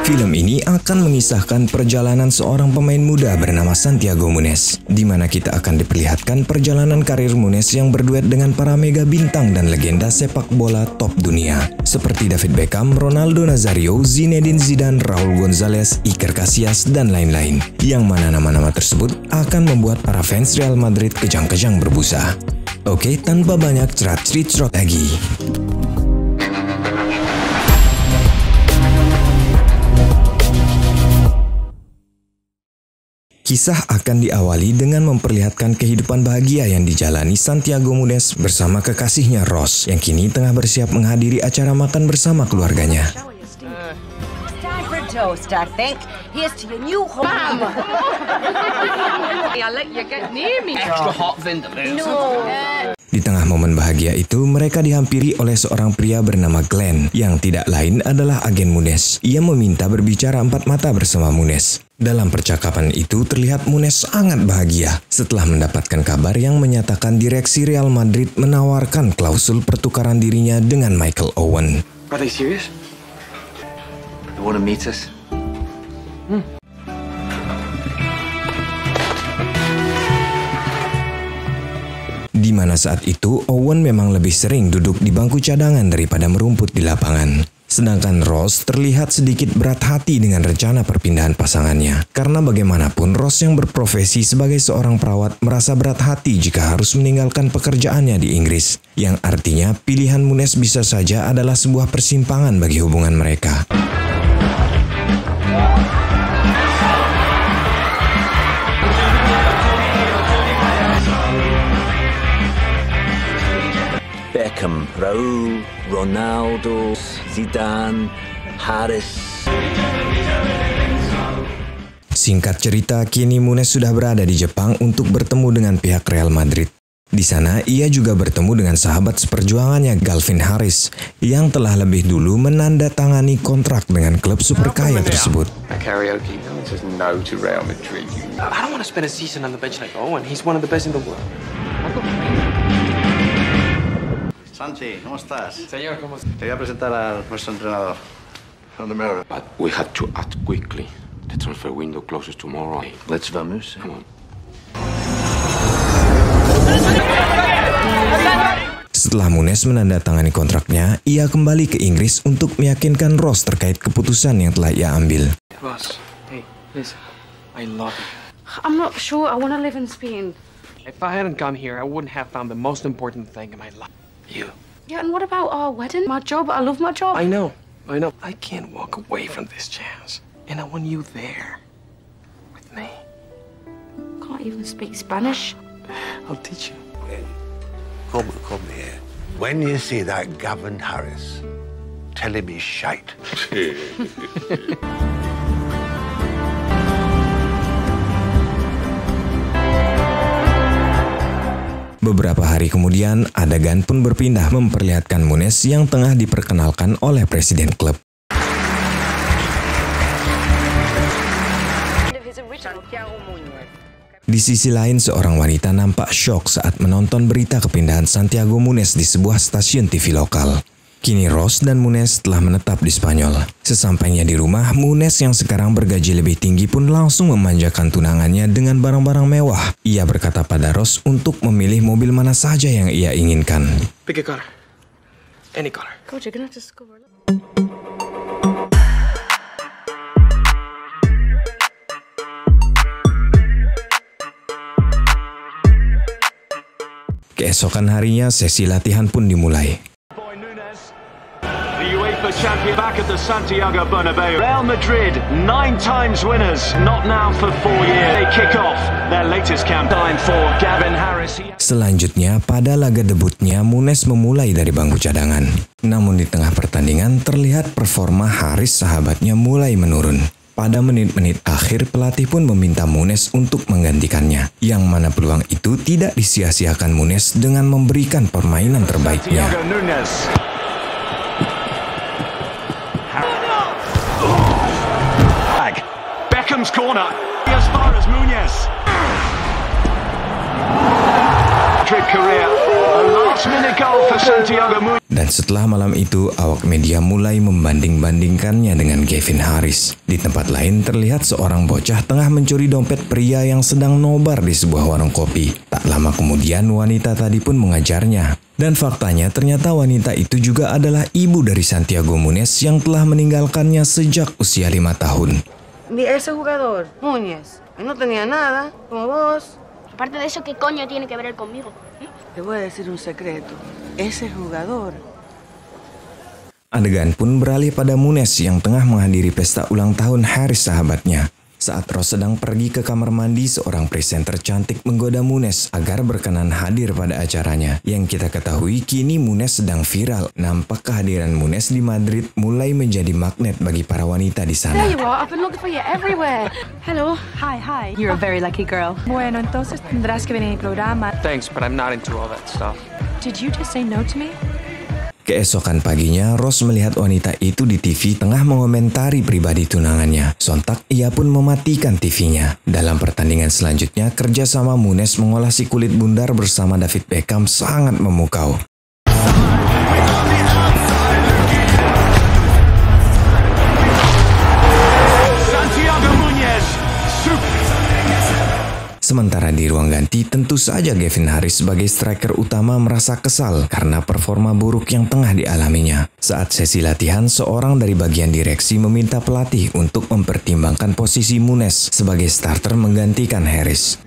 Film ini akan mengisahkan perjalanan seorang pemain muda bernama Santiago Munez, di mana kita akan diperlihatkan perjalanan karir Munez yang berduet dengan para mega bintang dan legenda sepak bola top dunia, seperti David Beckham, Ronaldo Nazario, Zinedine Zidane, Raul Gonzalez, Iker Casillas, dan lain-lain, yang mana nama-nama tersebut akan membuat para fans Real Madrid kejang-kejang berbusa. Oke, tanpa banyak cerat-cerit lagi. Kisah akan diawali dengan memperlihatkan kehidupan bahagia yang dijalani Santiago Munez bersama kekasihnya Rose, yang kini tengah bersiap menghadiri acara makan bersama keluarganya. Toast, I think. Here's to your new home. I'll let you get near me. Extra hot vindaloo. No. Di tengah momen bahagia itu, mereka dihampiri oleh seorang pria bernama Glenn, yang tidak lain adalah agen Munez. Ia meminta berbicara empat mata bersama Munez. Dalam percakapan itu terlihat Munez sangat bahagia setelah mendapatkan kabar yang menyatakan direksi Real Madrid menawarkan klausul pertukaran dirinya dengan Michael Owen. Are they serious? They want to meet us? Di mana saat itu Owen memang lebih sering duduk di bangku cadangan daripada merumput di lapangan. Sedangkan Rose terlihat sedikit berat hati dengan rencana perpindahan pasangannya. Karena bagaimanapun Rose yang berprofesi sebagai seorang perawat merasa berat hati jika harus meninggalkan pekerjaannya di Inggris. Yang artinya pilihan Munez bisa saja adalah sebuah persimpangan bagi hubungan mereka. Beckham, Raul, Ronaldo, Zidane, Harris. Singkat cerita, kini Munez sudah berada di Jepang untuk bertemu dengan pihak Real Madrid. Di sana, ia juga bertemu dengan sahabat seperjuangannya Calvin Harris, yang telah lebih dulu menandatangani kontrak dengan klub super kaya tersebut. Karaoke, no one says no to Real Madrid. I don't want to spend a season on the bench like Owen. He's one of the best in the world. Santi, ¿cómo estás? Señor, ¿cómo está? Te voy a presentar a nuestro entrenador. But we have to act quickly. The transfer window closes tomorrow. Let's vamos. Come on. Setelah Munez menandatangani kontraknya, ia kembali ke Inggris untuk meyakinkan Rose terkait keputusan yang telah ia ambil. Ross, hey, listen. I love you. I'm not sure I want to live in Spain. If I hadn't come here, I wouldn't have found the most important thing in my life. You. Yeah, and what about our wedding? My job, I love my job. I know. I can't walk away from this chance. And I want you there. With me. Can't even speak Spanish. I'll teach you. Come here. When you see that Gavin Harris, tell him he's shite. Beberapa hari kemudian, adegan pun berpindah memperlihatkan Munez yang tengah diperkenalkan oleh presiden klub. Di sisi lain, seorang wanita nampak syok saat menonton berita kepindahan Santiago Munez di sebuah stasiun TV lokal. Kini Rose dan Munez telah menetap di Spanyol. Sesampainya di rumah, Munez yang sekarang bergaji lebih tinggi pun langsung memanjakan tunangannya dengan barang-barang mewah. Ia berkata pada Rose untuk memilih mobil mana saja yang ia inginkan. Pick a color. Any color. God, you're gonna have to discover. Keesokan harinya, sesi latihan pun dimulai. Champion back at the Santiago Bernabeu. Real Madrid, 9 times winners, not now for 4 years. They kick off their latest campaign for Gavin Harris. Selanjutnya, pada laga debutnya, Munez memulai dari bangku cadangan. Namun di tengah pertandingan, terlihat performa Harris sahabatnya mulai menurun. Pada menit-menit akhir, pelatih pun meminta Munez untuk menggantikannya. Yang mana peluang itu tidak disia-siakan Munez dengan memberikan permainan terbaiknya. Beckham's corner, as far as Munez. Madrid career, a last-minute goal for Santiago Munez. Dan setelah malam itu, awak media mulai membanding-bandingkannya dengan Gavin Harris. Di tempat lain terlihat seorang bocah tengah mencuri dompet pria yang sedang nobar di sebuah warung kopi. Tak lama kemudian wanita tadi pun mengajarnya. Dan faktanya ternyata wanita itu juga adalah ibu dari Santiago Munez yang telah meninggalkannya sejak usia 5 tahun. Ese jugador, Núñez, no tenía nada, como vos. Aparte de eso, ¿qué coño tiene que ver él conmigo? Te voy a decir un secreto. Ese jugador. Adegan pun beralih pada Munez yang tengah menghadiri pesta ulang tahun Harris sahabatnya. Saat Ross sedang pergi ke kamar mandi, seorang presenter cantik menggoda Munez agar berkenan hadir pada acaranya. Yang kita ketahui kini Munez sedang viral. Nampak kehadiran Munez di Madrid mulai menjadi magnet bagi para wanita di sana. There you are. I've been looking for you everywhere. Hello. Hi. You're a very lucky girl. Bueno, entonces tendrás que venir al programa. Thanks, but I'm not into all that stuff. Did you just say no to me? Keesokan paginya, Ross melihat wanita itu di TV tengah mengomentari pribadi tunangannya. Sontak, ia pun mematikan TV-nya. Dalam pertandingan selanjutnya, kerjasama Munez mengolah si kulit bundar bersama David Beckham sangat memukau. Santiago Munez. Sementara di ruang ganti, tentu saja Gavin Harris sebagai striker utama merasa kesal karena performa buruk yang tengah dialaminya. Saat sesi latihan, seorang dari bagian direksi meminta pelatih untuk mempertimbangkan posisi Munez sebagai starter menggantikan Harris.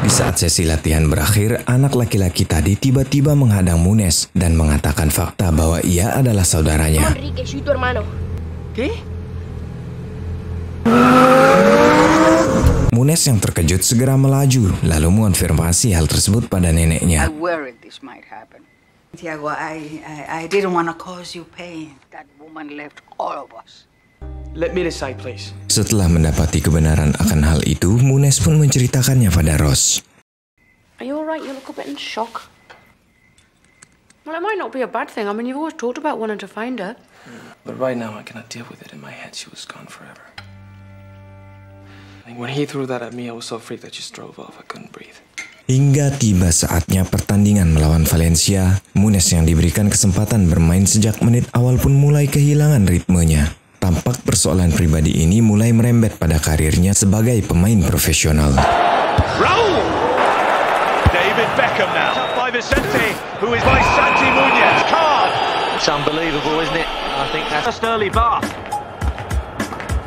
Di saat sesi latihan berakhir, anak laki-laki tadi tiba-tiba menghadang Munez dan mengatakan fakta bahwa ia adalah saudaranya. Enrique, soy tu hermano. ¿Qué? Munez yang terkejut segera melaju, lalu mengonfirmasi hal tersebut pada neneknya. I worried this might happen. Santiago, I didn't want to cause you pain. That woman left all of us. Let me decide, please. Setelah mendapati kebenaran akan hal itu, Munez pun menceritakannya pada Ross. Are you alright? You look a bit in shock. Well, it might not be a bad thing. I mean, you've always talked about wanting to find her. But right now, I cannot deal with it in my head. She was gone forever. Like, when he threw that at me, I was so freaked I just drove off. I couldn't breathe. Hingga tiba saatnya pertandingan melawan Valencia, Munez yang diberikan kesempatan bermain sejak menit awal pun mulai kehilangan ritmenya. Tampak persoalan pribadi ini mulai merembet pada karirnya sebagai pemain profesional. Raul! David Beckham now. Up by Vicente, who is by Santi Munez. Card! It's unbelievable, isn't it? I think that's Just early bar.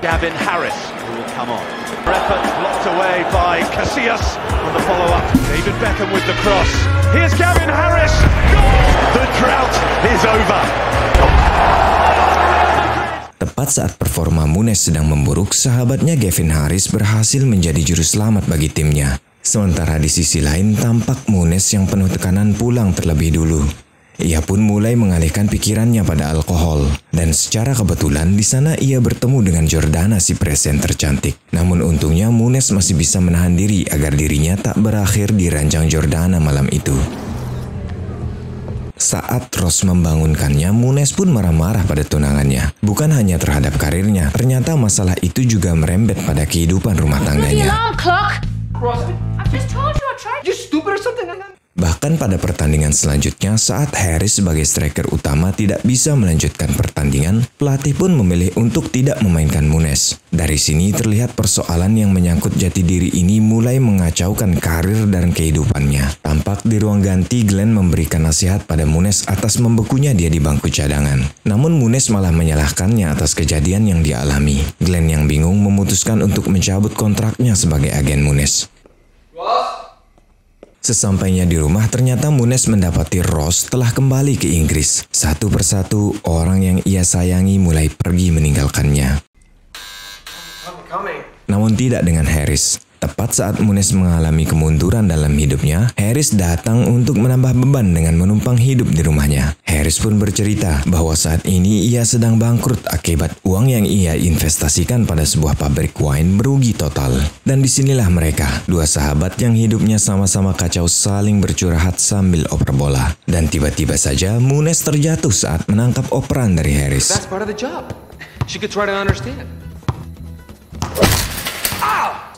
Gavin Harris, who will come on. Effort blocked away by Casillas on the follow-up. David Beckham with the cross. Here's Gavin Harris. Goal! The drought is over. Tepat saat performa Munez sedang memburuk, sahabatnya Gavin Harris berhasil menjadi juru selamat bagi timnya. Sementara di sisi lain, tampak Munez yang penuh tekanan pulang terlebih dulu. Ia pun mulai mengalihkan pikirannya pada alkohol. Dan secara kebetulan di sana ia bertemu dengan Jordana, si presenter cantik. Namun untungnya Munez masih bisa menahan diri agar dirinya tak berakhir di ranjang Jordana malam itu. Saat Ross membangunkannya, Munez pun marah-marah pada tunangannya. Bukan hanya terhadap karirnya, ternyata masalah itu juga merembet pada kehidupan rumah tangganya. Bahkan pada pertandingan selanjutnya, saat Harris sebagai striker utama tidak bisa melanjutkan pertandingan, pelatih pun memilih untuk tidak memainkan Munez. Dari sini terlihat persoalan yang menyangkut jati diri ini mulai mengacaukan karir dan kehidupannya. Tampak di ruang ganti, Glenn memberikan nasihat pada Munez atas membekunya dia di bangku cadangan. Namun Munez malah menyalahkannya atas kejadian yang dialami. Glenn yang bingung memutuskan untuk mencabut kontraknya sebagai agen Munez. Sesampainya di rumah, ternyata Munez mendapati Ross telah kembali ke Inggris. Satu persatu, orang yang ia sayangi mulai pergi meninggalkannya. Namun tidak dengan Harris. Tepat saat Munez mengalami kemunduran dalam hidupnya, Harris datang untuk menambah beban dengan menumpang hidup di rumahnya. Harris pun bercerita bahwa saat ini ia sedang bangkrut akibat uang yang ia investasikan pada sebuah pabrik wine merugi total. Dan disinilah mereka, dua sahabat yang hidupnya sama-sama kacau saling bercurahat sambil oper bola. Dan tiba-tiba saja Munez terjatuh saat menangkap operan dari Harris. That's part of the job. She could try to understand.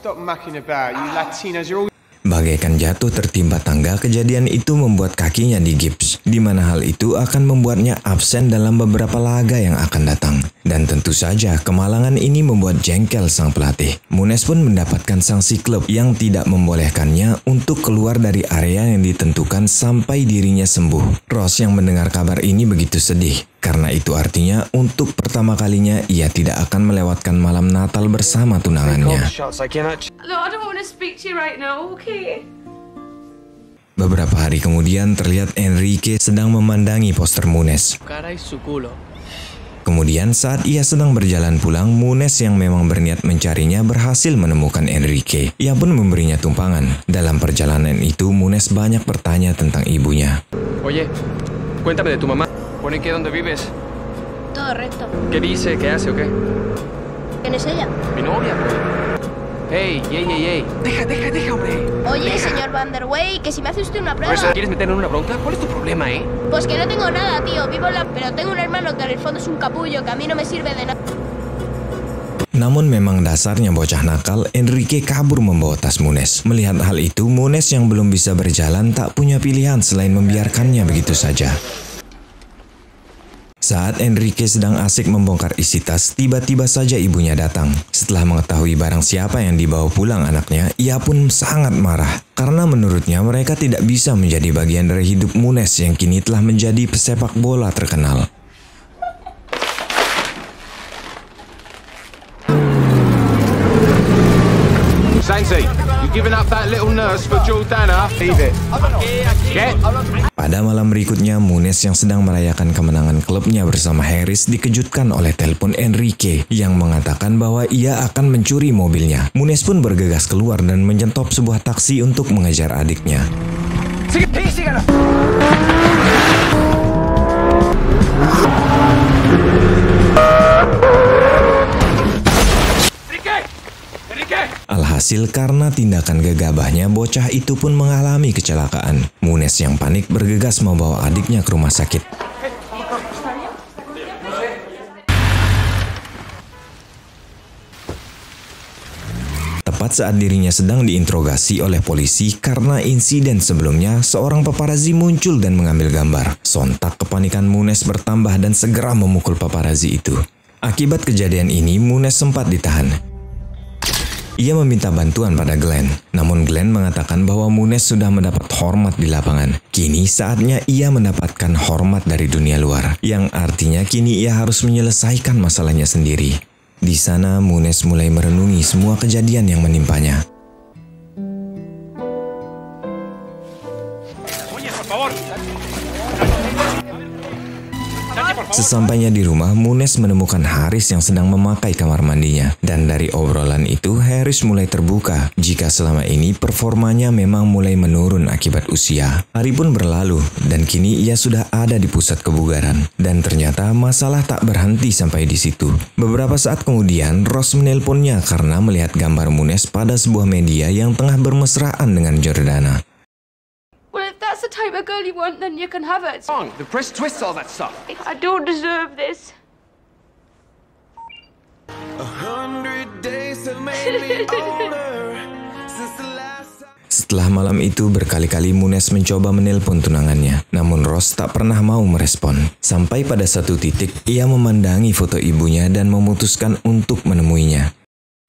Stop mucking about, you Latinos. You're all... Bagaikan jatuh tertimpa tangga, kejadian itu membuat kakinya digips, di mana hal itu akan membuatnya absen dalam beberapa laga yang akan datang. Dan tentu saja kemalangan ini membuat jengkel sang pelatih. Muniz pun mendapatkan sanksi klub yang tidak membolehkannya untuk keluar dari area yang ditentukan sampai dirinya sembuh. Ross yang mendengar kabar ini begitu sedih, karena itu artinya untuk pertama kalinya ia tidak akan melewatkan malam Natal bersama tunangannya. Beberapa hari kemudian terlihat Enrique sedang memandangi poster Muniz. Kemudian saat ia sedang berjalan pulang, Muniz yang memang berniat mencarinya berhasil menemukan Enrique. Ia pun memberinya tumpangan. Dalam perjalanan itu, Muniz banyak bertanya tentang ibunya. Oye, cuéntame de tu mamá. ¿Pone que dónde vives? Todo recto. ¿Qué dice? ¿Qué hace o qué? ¿Quién es ella? Mi novia, Hey, deja, hombre. Oye, señor Van der Wey, que si me hace usted una prueba... ¿Quieres meterme en una bronca? ¿Cuál es tu problema, Pues que no tengo nada, tío. Vivo en la... Pero tengo un hermano que en el fondo es un capullo, que a mí no me sirve de nada. Namun memang dasarnya bocah nakal, Enrique kabur membawa tas Muniz. Melihat hal itu, Muniz yang belum bisa berjalan tak punya pilihan selain membiarkannya begitu saja. Saat Enrique sedang asik membongkar isi tas, tiba-tiba saja ibunya datang. Setelah mengetahui barang siapa yang dibawa pulang anaknya, ia pun sangat marah. Karena menurutnya mereka tidak bisa menjadi bagian dari hidup Muniz yang kini telah menjadi pesepak bola terkenal. Sainzy, you giving up that little nurse for Jordana? Leave it. Get. Pada malam berikutnya, Muniz yang sedang merayakan kemenangan klubnya bersama Harris dikejutkan oleh telepon Enrique yang mengatakan bahwa ia akan mencuri mobilnya. Muniz pun bergegas keluar dan menyetop sebuah taksi untuk mengejar adiknya. Alhasil karena tindakan gegabahnya, bocah itu pun mengalami kecelakaan. Muniz yang panik bergegas membawa adiknya ke rumah sakit. Tepat saat dirinya sedang diinterogasi oleh polisi karena insiden sebelumnya, seorang paparazzi muncul dan mengambil gambar. Sontak kepanikan Muniz bertambah dan segera memukul paparazzi itu. Akibat kejadian ini, Muniz sempat ditahan. Ia meminta bantuan pada Glenn, namun Glenn mengatakan bahwa Muniz sudah mendapat hormat di lapangan. Kini saatnya ia mendapatkan hormat dari dunia luar, yang artinya kini ia harus menyelesaikan masalahnya sendiri. Di sana Muniz mulai merenungi semua kejadian yang menimpanya. Sesampainya di rumah, Muniz menemukan Harris yang sedang memakai kamar mandinya. Dan dari obrolan itu, Harris mulai terbuka jika selama ini performanya memang mulai menurun akibat usia. Hari pun berlalu, dan kini ia sudah ada di pusat kebugaran. Dan ternyata masalah tak berhenti sampai di situ. Beberapa saat kemudian, Ross menelponnya karena melihat gambar Muniz pada sebuah media yang tengah bermesraan dengan Jordana. That's the type of girl you want, then you can have it. The press twists all that stuff. I don't deserve this. 100 days have made me older since the last time. Setelah malam itu berkali-kali Muniz mencoba menelpon tunangannya, namun Ross tak pernah mau merespon. Sampai pada satu titik, ia memandangi foto ibunya dan memutuskan untuk menemuinya.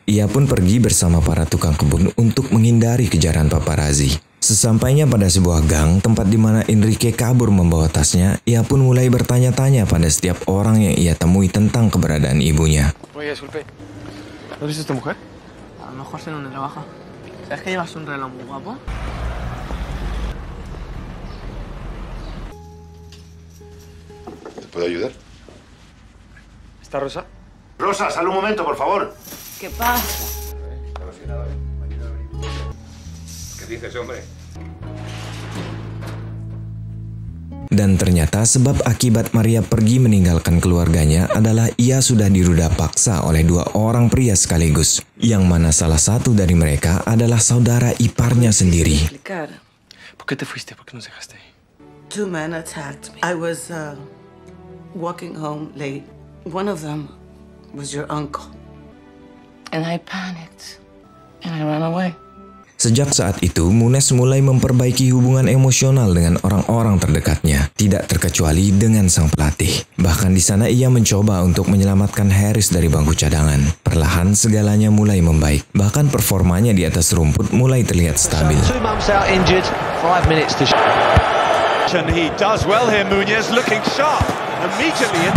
Ia pun pergi bersama para tukang kebun untuk menghindari kejaran paparazzi. Sesampainya pada sebuah gang, tempat di mana Enrique kabur membawa tasnya, ia pun mulai bertanya-tanya pada setiap orang yang ia temui tentang keberadaan ibunya. Oye, disculpe. ¿No es esta mujer? A lo mejor sé dónde trabaja. ¿Sabes que llevas un reloj muy guapo? ¿Te puedo ayudar? ¿Está Rosa? Rosa, sal un momento, por favor. ¿Qué pasa? ¿Qué dices, hombre? Dan ternyata sebab akibat Maria pergi meninggalkan keluarganya adalah ia sudah diruda paksa oleh dua orang pria sekaligus, yang mana salah satu dari mereka adalah saudara iparnya sendiri. ¿Por qué te fuiste? ¿Por qué nos dejaste? 2 men attacked me. I was walking home late. One of them was your uncle. And I panicked. And I ran away. Sejak saat itu, Muniz mulai memperbaiki hubungan emosional dengan orang-orang terdekatnya, tidak terkecuali dengan sang pelatih. Bahkan di sana ia mencoba untuk menyelamatkan Harris dari bangku cadangan. Perlahan segalanya mulai membaik, bahkan performanya di atas rumput mulai terlihat stabil. 2 months out injured, 5 minutes to And he does well here, Muniz, looking sharp immediately.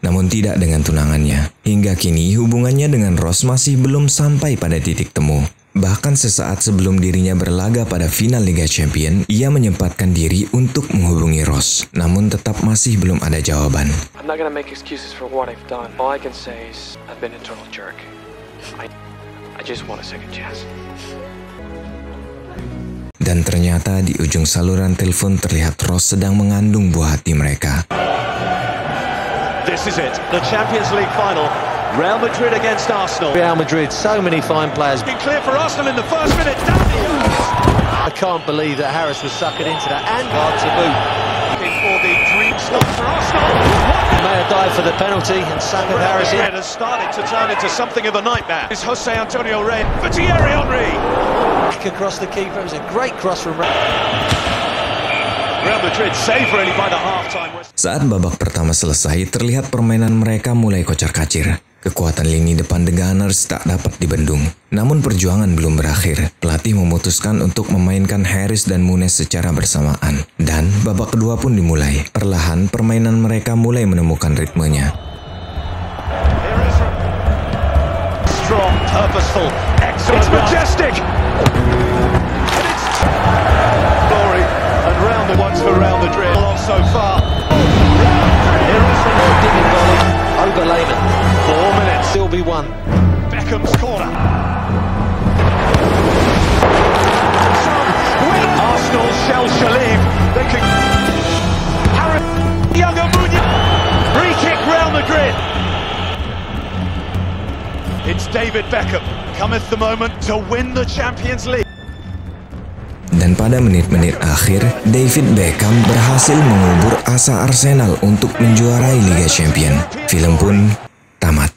Namun tidak dengan tunangannya. Hingga kini hubungannya dengan Ross masih belum sampai pada titik temu. Bahkan sesaat sebelum dirinya berlaga pada final Liga Champion, ia menyempatkan diri untuk menghubungi Ross. Namun tetap masih belum ada jawaban. I'm not gonna make excuses for what I've done. All I can say is I've been a total jerk. I just want a second chance. Dan ternyata di ujung saluran telepon terlihat Ross sedang mengandung buah hati mereka. This is it, the Champions League final. Real Madrid against Arsenal. Real Madrid, so many fine players. Been clear for Arsenal in the first minute. Down he goes. I can't believe that Harris was suckered into that, and hard to boot. Looking for the dream slot for Arsenal. May have died for the penalty and sang of Harris in. It has started to turn into something of a nightmare. It's Jose Antonio Rey for Thierry Henry. Back across the keeper, it was a great cross from Real Madrid save really by the half-time. Saat babak pertama selesai, terlihat permainan mereka mulai kocar-kacir. Kekuatan lini depan The Gunners tak dapat dibendung. Namun perjuangan belum berakhir. Pelatih memutuskan untuk memainkan Harris dan Muniz secara bersamaan. Dan babak kedua pun dimulai. Perlahan permainan mereka mulai menemukan ritmenya. Strong, purposeful, excellent, it's majestic. And it's glory and round the ones for Real Madrid so far. Here is the digging volley over Lehmann. 4 minutes, still be one. Beckham's corner. Arsenal shall leave. They can. Harris, younger Muniz. Free kick, Real Madrid. It's David Beckham. Cometh the moment to win the Champions League. Dan pada menit-menit akhir, David Beckham berhasil mengubur asa Arsenal untuk menjuarai Liga Champion. Film pun tamat.